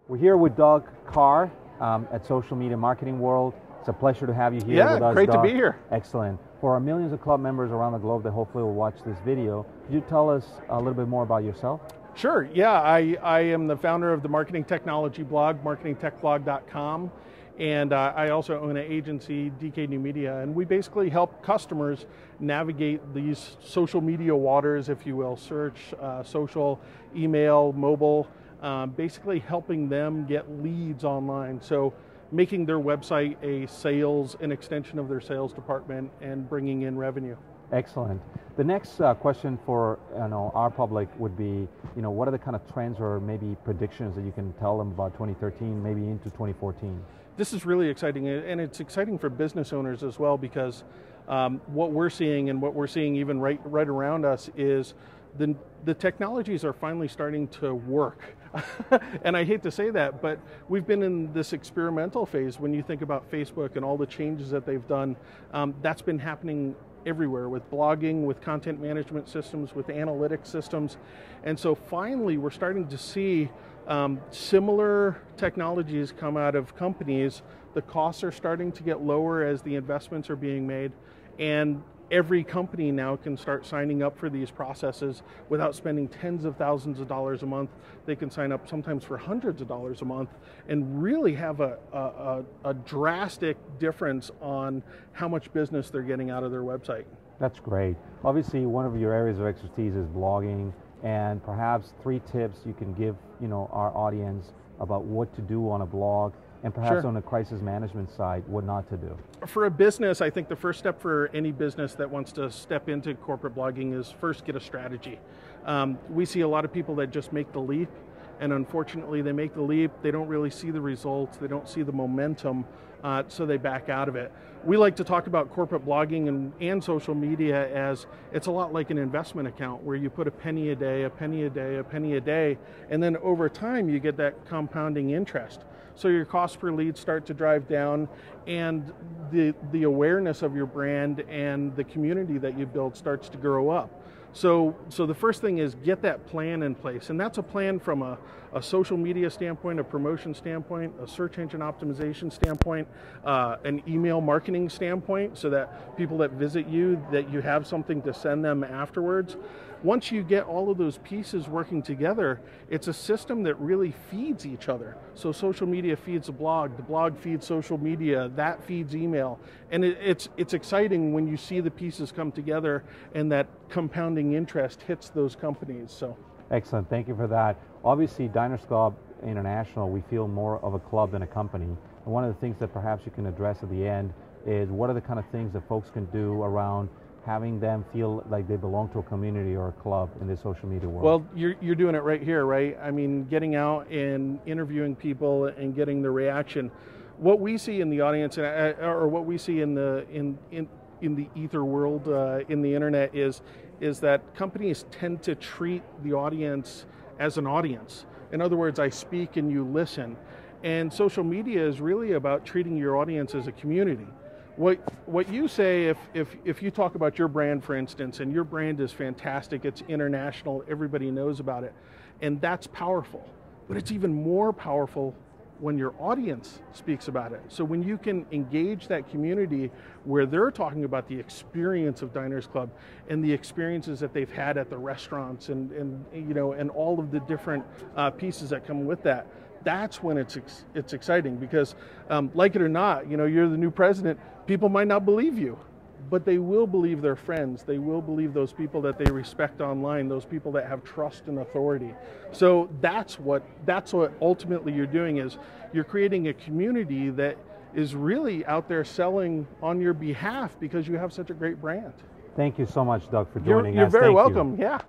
We're here with Doug Karr at Social Media Marketing World. It's a pleasure to have you here with us, Yeah, great Doug. to be here. Excellent. For our millions of club members around the globe that hopefully will watch this video, could you tell us a little bit more about yourself? Sure, yeah, I am the founder of the marketing technology blog, marketingtechblog.com, and I also own an agency, DK New Media, and we basically help customers navigate these social media waters, if you will, search, social, email, mobile, basically helping them get leads online. So making their website an extension of their sales department and bringing in revenue. Excellent. The next question for our public would be, what are the kind of trends or maybe predictions that you can tell them about 2013, maybe into 2014? This is really exciting, and it's exciting for business owners as well, because what we're seeing even right around us is the technologies are finally starting to work. And I hate to say that, but we've been in this experimental phase. When you think about Facebook and all the changes that they've done, that's been happening everywhere, with blogging, with content management systems, with analytics systems. And so finally we're starting to see similar technologies come out of companies. The costs are starting to get lower as the investments are being made, and every company now can start signing up for these processes without spending tens of thousands of dollars a month. They can sign up sometimes for hundreds of dollars a month and really have a drastic difference on how much business they're getting out of their website. That's great. Obviously, one of your areas of expertise is blogging, and perhaps 3 tips you can give our audience about what to do on a blog, and perhaps Sure. on the crisis management side, what not to do. For a business, I think the first step for any business that wants to step into corporate blogging is first get a strategy. We see a lot of people that just make the leap, and unfortunately they make the leap, they don't really see the results, they don't see the momentum, so they back out of it. We like to talk about corporate blogging and social media as it's a lot like an investment account where you put a penny a day, a penny a day, a penny a day, and then over time you get that compounding interest. So your cost per lead start to drive down, and the awareness of your brand and the community that you build starts to grow up. So the first thing is get that plan in place, and that's a plan from a social media standpoint, a promotion standpoint, a search engine optimization standpoint, an email marketing standpoint, so that people that visit you, that you have something to send them afterwards. Once you get all of those pieces working together, it's a system that really feeds each other. So social media feeds the blog feeds social media, that feeds email. And it's exciting when you see the pieces come together and that compounding interest hits those companies. So Excellent, thank you for that. Obviously, Diners Club International, we feel more of a club than a company. And one of the things that perhaps you can address at the end is what are the kind of things that folks can do around having them feel like they belong to a community or a club in the social media world? Well, you're doing it right here, right? I mean, getting out and interviewing people and getting the reaction. What we see in the audience, or what we see in the ether world, in the internet, is that companies tend to treat the audience as an audience. In other words, I speak and you listen. And social media is really about treating your audience as a community. What you say, if you talk about your brand, for instance, and your brand is fantastic, it's international, everybody knows about it, and that's powerful. But it's even more powerful when your audience speaks about it. So when you can engage that community where they're talking about the experience of Diners Club and the experiences that they've had at the restaurants and all of the different pieces that come with that, that's when it's exciting, because like it or not, you're the new president, people might not believe you, but they will believe their friends. They will believe those people that they respect online, those people that have trust and authority. So that's what ultimately you're doing, is you're creating a community that is really out there selling on your behalf because you have such a great brand. Thank you so much, Doug, for joining us. You're very Thank you. welcome, yeah.